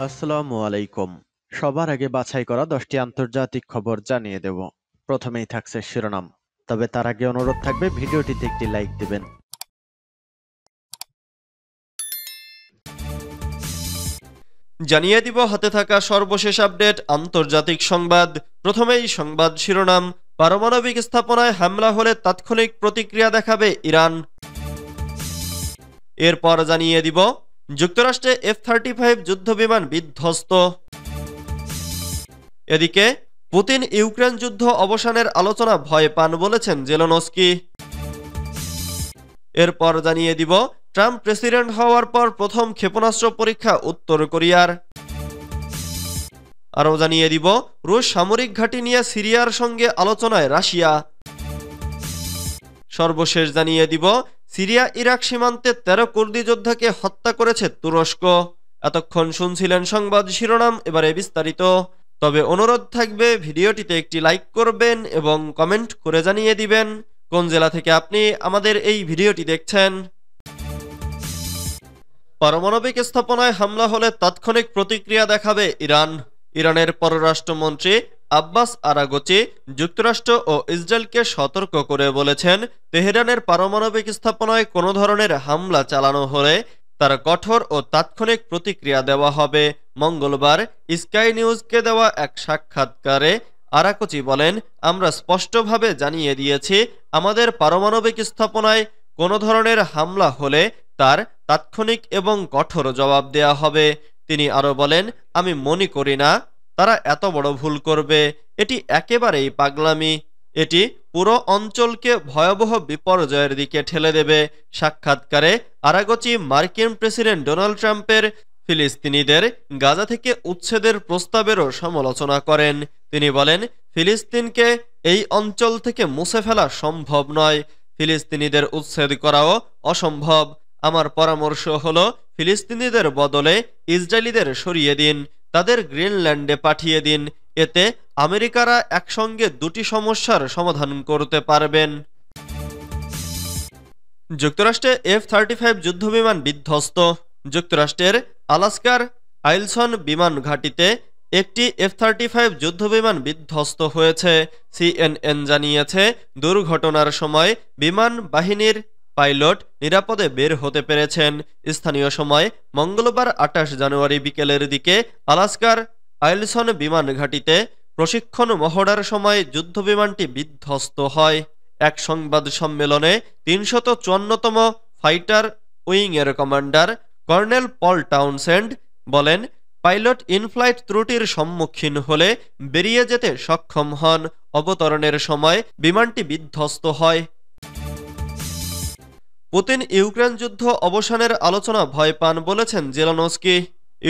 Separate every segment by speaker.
Speaker 1: আসসালামু আলাইকুম। সবার আগে বাছাই করা 10টি আন্তর্জাতিক খবর জানিয়ে দেব। প্রথমেই থাকছে শিরোনাম। তবে তার আগে অনুরোধ থাকবে ভিডিওটিতে একটি লাইক দিবেন।
Speaker 2: জানিয়ে দিব হাতে থাকা সর্বশেষ আপডেট আন্তর্জাতিক সংবাদ। প্রথমেই সংবাদ শিরোনাম, পারমাণবিক স্থাপনায় হামলা হলে তাৎক্ষণিক প্রতিক্রিয়া দেখাবে ইরান। এরপর জানিয়ে দিব যুক্তরাষ্ট্রে F-35 যুদ্ধবিমান বিধ্বস্ত। এদিকে পুতিন ইউক্রেন যুদ্ধ অবসানের আলোচনা ভয় পান বলেছেন জেলেনস্কি। এরপর জানিয়ে দিব ট্রাম্প প্রেসিডেন্ট হওয়ার পর প্রথম ক্ষেপণাস্ত্র পরীক্ষা উত্তর কোরিয়ার। আরও জানিয়ে দিব রুশ সামরিক ঘাঁটি নিয়ে সিরিয়ার সঙ্গে আলোচনায় রাশিয়া। সর্বশেষ জানিয়ে দিব সিরিয়া ইরাক সীমান্তে 13 কুর্দি যোদ্ধাকে হত্যা করেছে তুরস্ক। এতক্ষণ শুনছিলেন সংবাদ শিরোনাম, এবারে বিস্তারিত। তবে অনুরোধ থাকবে ভিডিওটিতে একটি লাইক করবেন এবং কমেন্ট করে জানিয়ে দিবেন কোন জেলা থেকে আপনি আমাদের এই ভিডিওটি দেখছেন। পারমাণবিক স্থাপনায় হামলা হলে তাৎক্ষণিক প্রতিক্রিয়া দেখাবে ইরান। ইরানের পররাষ্ট্রমন্ত্রী আব্বাস আরাগচি যুক্তরাষ্ট্র ও ইসরায়েলকে সতর্ক করে বলেছেন, তেহরানের পারমাণবিক স্থাপনায় কোনো ধরনের হামলা চালানো হলে তার কঠোর ও তাৎক্ষণিক প্রতিক্রিয়া দেওয়া হবে। মঙ্গলবার স্কাই নিউজকে দেওয়া এক সাক্ষাৎকারে আরাকচি বলেন, আমরা স্পষ্টভাবে জানিয়ে দিয়েছি আমাদের পারমাণবিক স্থাপনায় কোনো ধরনের হামলা হলে তার তাৎক্ষণিক এবং কঠোর জবাব দেয়া হবে। তিনি আরো বলেন, আমি মনে করি না তারা এত বড় ভুল করবে। এটি একেবারেই পাগলামি। এটি পুরো অঞ্চলকে ভয়াবহ বিপর্যয়ের দিকে ঠেলে দেবে। সাক্ষাৎকারে আরাগচি মার্কিন প্রেসিডেন্ট ডোনাল্ড ট্রাম্পের ফিলিস্তিনিদের গাজা থেকে উচ্ছেদের প্রস্তাবেরও সমালোচনা করেন। তিনি বলেন, ফিলিস্তিনকে এই অঞ্চল থেকে মুছে ফেলা সম্ভব নয়, ফিলিস্তিনিদের উচ্ছেদ করাও অসম্ভব। আমার পরামর্শ হলো ফিলিস্তিনিদের বদলে ইসরায়েলিদের সরিয়ে দিন, তাদের গ্রিনল্যান্ডে পাঠিয়ে দিন। এতে আমেরিকারা একসঙ্গে দুটি সমস্যার সমাধান করতে পারবেন। যুক্তরাষ্ট্রে F-35 যুদ্ধবিমান বিধ্বস্ত। যুক্তরাষ্ট্রের আলাস্কার আইলসন বিমান ঘাঁটিতে একটি F-35 যুদ্ধবিমান বিধ্বস্ত হয়েছে। CNN জানিয়েছে, দুর্ঘটনার সময় বিমান বাহিনীর পাইলট নিরাপদে বের হতে পেরেছেন। স্থানীয় সময় মঙ্গলবার 28 জানুয়ারি বিকেলের দিকে আলাস্কার আইলসন বিমান ঘাঁটিতে প্রশিক্ষণ মহড়ার সময় যুদ্ধবিমানটি বিধ্বস্ত হয়। এক সংবাদ সম্মেলনে 354তম ফাইটার উইংয়ের কমান্ডার কর্নেল পল টাউনসেন্ড বলেন, পাইলট ইনফ্লাইট ত্রুটির সম্মুখীন হলে বেরিয়ে যেতে সক্ষম হন। অবতরণের সময় বিমানটি বিধ্বস্ত হয়। পুতিন ইউক্রেন যুদ্ধ অবসানের আলোচনা ভয় পান বলেছেন জেলেনস্কি।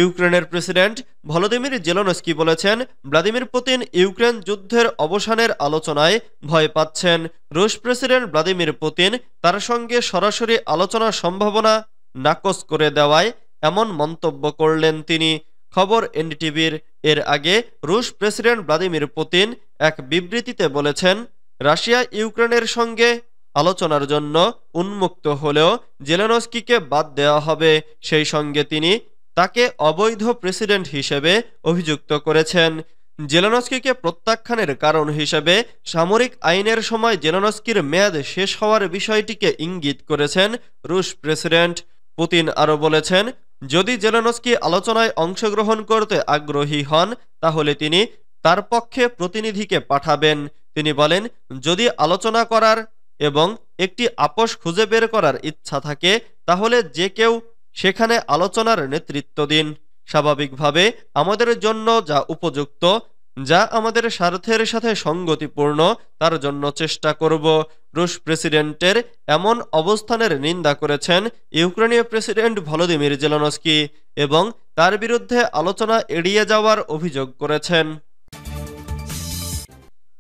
Speaker 2: ইউক্রেনের প্রেসিডেন্ট ভলোদিমির জেলেনস্কি বলেছেন, ভ্লাদিমির পুতিন ইউক্রেন যুদ্ধের অবসানের আলোচনায় ভয় পাচ্ছেন। রুশ প্রেসিডেন্ট ভ্লাদিমির পুতিন তার সঙ্গে সরাসরি আলোচনার সম্ভাবনা নাকচ করে দেওয়ায় এমন মন্তব্য করলেন তিনি। খবর এনডিটিভির। এর আগে রুশ প্রেসিডেন্ট ভ্লাদিমির পুতিন এক বিবৃতিতে বলেছেন, রাশিয়া ইউক্রেনের সঙ্গে আলোচনার জন্য উন্মুক্ত হলেও জেলেনস্কিকে বাদ দেওয়া হবে। সেই সঙ্গে তিনি তাকে অবৈধ প্রেসিডেন্ট হিসেবে অভিযুক্ত করেছেন। জেলেনস্কিকে প্রত্যাখ্যানের কারণ হিসেবে সামরিক আইনের সময় জেলেনস্কির মেয়াদ শেষ হওয়ার বিষয়টিকে ইঙ্গিত করেছেন রুশ প্রেসিডেন্ট। পুতিন আরও বলেছেন, যদি জেলেনস্কি আলোচনায় অংশগ্রহণ করতে আগ্রহী হন তাহলে তিনি তার পক্ষে প্রতিনিধিকে পাঠাবেন। তিনি বলেন, যদি আলোচনা করার এবং একটি আপোষ খুঁজে বের করার ইচ্ছা থাকে তাহলে যে কেউ সেখানে আলোচনার নেতৃত্ব দিন। স্বাভাবিকভাবে আমাদের জন্য যা উপযুক্ত, যা আমাদের স্বার্থের সাথে সঙ্গতিপূর্ণ তার জন্য চেষ্টা করব। রুশ প্রেসিডেন্টের এমন অবস্থানের নিন্দা করেছেন ইউক্রেনীয় প্রেসিডেন্ট ভলোদিমির জেলেনস্কি এবং তার বিরুদ্ধে আলোচনা এড়িয়ে যাওয়ার অভিযোগ করেছেন।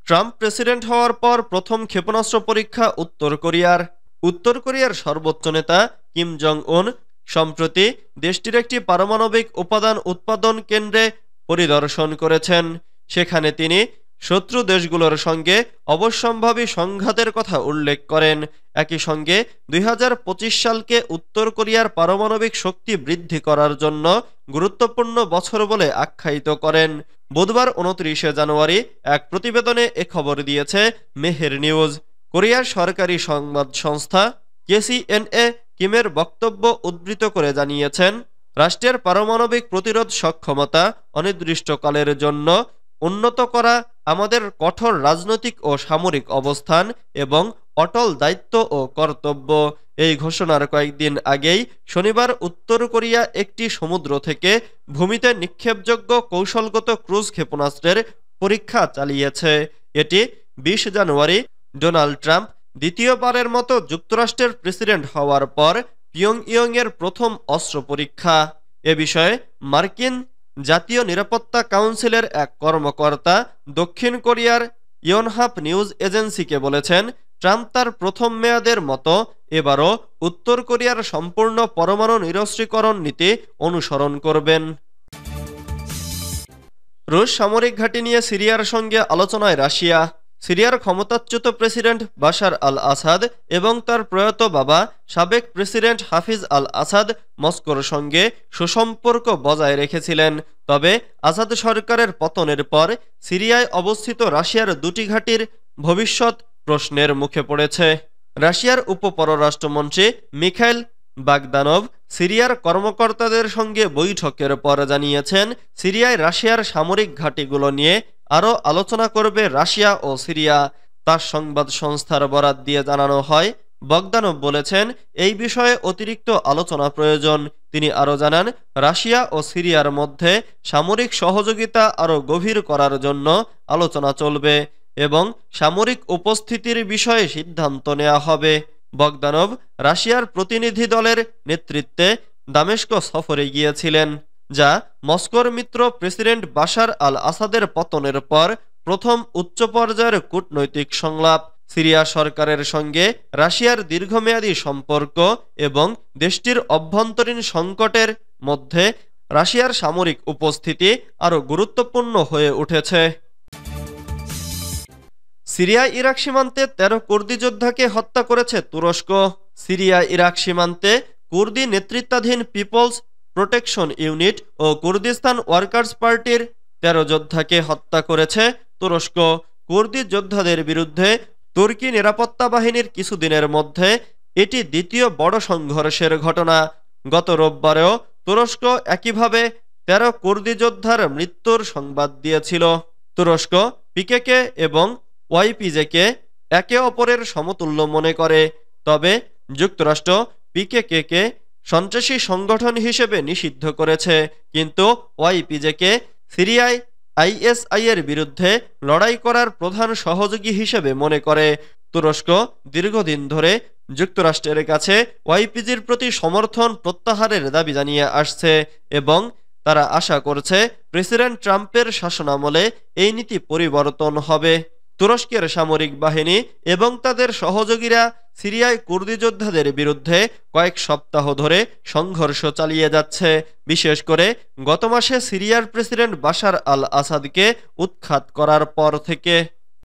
Speaker 2: ট্রাম্প প্রেসিডেন্ট হওয়ার পর প্রথম ক্ষেপণাস্ত্র পরীক্ষা উত্তর কোরিয়ার। উত্তর কোরিয়ার সর্বোচ্চ নেতা কিম জং উন সম্প্রতি দেশটির একটি পারমাণবিক উপাদান উৎপাদন কেন্দ্রে পরিদর্শন করেছেন। সেখানে তিনি শত্রু দেশগুলোর সঙ্গে অবশ্যম্ভাবী সংঘাতের কথা উল্লেখ করেন। একই সঙ্গে ২০২৫ সালকে উত্তর কোরিয়ার পারমাণবিক শক্তি বৃদ্ধি করার জন্য গুরুত্বপূর্ণ বছর বলে আখ্যায়িত করেন। বুধবার ২৯ জানুয়ারি এক প্রতিবেদনে এ খবর দিয়েছে মেহের নিউজ। কোরিয়ার সরকারি সংবাদ সংস্থা কেসিএনএ কিমের বক্তব্য উদ্ধৃত করে জানিয়েছেন, রাষ্ট্রের পারমাণবিক প্রতিরোধ সক্ষমতা অনির্দিষ্টকালের জন্য উন্নত করা আমাদের কঠোর রাজনৈতিক ও সামরিক অবস্থান এবং অটল দায়িত্ব ও কর্তব্য। এই ঘোষণার কয়েকদিন আগেই শনিবার উত্তর কোরিয়া একটি সমুদ্র থেকে ভূমিতে নিক্ষেপযোগ্য কৌশলগত ক্রুজ ক্ষেপণাস্ত্রের পরীক্ষা চালিয়েছে। এটি ২০ জানুয়ারি ডোনাল্ড ট্রাম্প দ্বিতীয়বারের মতো যুক্তরাষ্ট্রের প্রেসিডেন্ট হওয়ার পর পিয়ংইয়ংয়ের প্রথম অস্ত্র পরীক্ষা। এ বিষয়ে মার্কিন জাতীয় নিরাপত্তা কাউন্সিলের এক কর্মকর্তা দক্ষিণ কোরিয়ার ইয়নহাপ নিউজ এজেন্সিকে বলেছেন, ট্রাম্প তার প্রথম মেয়াদের মতো এবারও উত্তর কোরিয়ার সম্পূর্ণ পরমাণু নিরস্ত্রীকরণ নীতি অনুসরণ করবেন। রুশ সামরিক ঘাঁটি নিয়ে সিরিয়ার সঙ্গে আলোচনায় রাশিয়া। সিরিয়ার ক্ষমতাচ্যুত প্রেসিডেন্ট বাশার আল আসাদ এবং তার প্রয়াত বাবা সাবেক প্রেসিডেন্ট হাফিজ আল আসাদ মস্কোর সঙ্গে সুসম্পর্ক বজায় রেখেছিলেন। তবে আসাদ সরকারের পতনের পর সিরিয়ায় অবস্থিত রাশিয়ার দুটি ঘাঁটির ভবিষ্যৎ প্রশ্নের মুখে পড়েছে। রাশিয়ার উপপররাষ্ট্রমন্ত্রী মিখাইল বাগদানভ সিরিয়ার কর্মকর্তাদের সঙ্গে বৈঠকের পর জানিয়েছেন, সিরিয়ায় রাশিয়ার সামরিক ঘাঁটিগুলো নিয়ে আরও আলোচনা করবে রাশিয়া ও সিরিয়া। তার সংবাদ সংস্থার বরাত দিয়ে জানানো হয়, বগদানভ বলেছেন, এই বিষয়ে অতিরিক্ত আলোচনা প্রয়োজন। তিনি আরও জানান, রাশিয়া ও সিরিয়ার মধ্যে সামরিক সহযোগিতা আরও গভীর করার জন্য আলোচনা চলবে এবং সামরিক উপস্থিতির বিষয়ে সিদ্ধান্ত নেওয়া হবে। বগদানভ রাশিয়ার প্রতিনিধি দলের নেতৃত্বে দামেস্ক সফরে গিয়েছিলেন, যা মস্কোর মিত্র প্রেসিডেন্ট বাশার আল আসাদের পতনের পর প্রথম উচ্চ পর্যায়ের কূটনৈতিক সংলাপ। সিরিয়া সরকারের সঙ্গে রাশিয়ার দীর্ঘমেয়াদী সম্পর্ক এবং দেশটির অভ্যন্তরীণ সংকটের মধ্যে রাশিয়ার সামরিক উপস্থিতি আরও গুরুত্বপূর্ণ হয়ে উঠেছে। সিরিয়া ইরাক সীমান্তে ১৩ কুর্দি যোদ্ধাকে হত্যা করেছে তুরস্ক। সিরিয়া ইরাক সীমান্তে কুর্দি নেতৃত্বাধীন পিপলস প্রোটেকশন ইউনিট ও কুর্দিস্তান ওয়ার্কার্স পার্টির ১৩ যোদ্ধাকে হত্যা করেছে তুরস্ক। কুর্দি যোদ্ধাদের বিরুদ্ধে তুর্কি নিরাপত্তা বাহিনীর কিছুদিনের মধ্যে এটি দ্বিতীয় বড় সংঘর্ষের ঘটনা। গত রোববারেও তুরস্ক একইভাবে ১৩ কুর্দি যোদ্ধার মৃত্যুর সংবাদ দিয়েছিল। তুরস্ক পিকেকে এবং ওয়াইপিজেকে একে অপরের সমতুল্য মনে করে, তবে যুক্তরাষ্ট্র পিকেকে সন্ত্রাসী সংগঠন হিসেবে নিষিদ্ধ করেছে, কিন্তু ওয়াইপিজেকে সিরিয়ায় আইএসআই এর বিরুদ্ধে লড়াই করার প্রধান সহযোগী হিসেবে মনে করে। তুরস্ক দীর্ঘদিন ধরে যুক্তরাষ্ট্রের কাছে ওয়াইপিজির প্রতি সমর্থন প্রত্যাহারের দাবি জানিয়ে আসছে এবং তারা আশা করছে প্রেসিডেন্ট ট্রাম্পের শাসনামলে এই নীতি পরিবর্তন হবে। তুরস্কের সামরিক বাহিনী এবং তাদের সহযোগীরা সিরিয়ায় কুর্দি যোদ্ধাদের বিরুদ্ধে কয়েক সপ্তাহ ধরে সংঘর্ষ চালিয়ে যাচ্ছে, বিশেষ করে গত মাসে সিরিয়ার প্রেসিডেন্ট বাশার আল আসাদকে উৎখাত করার পর থেকে।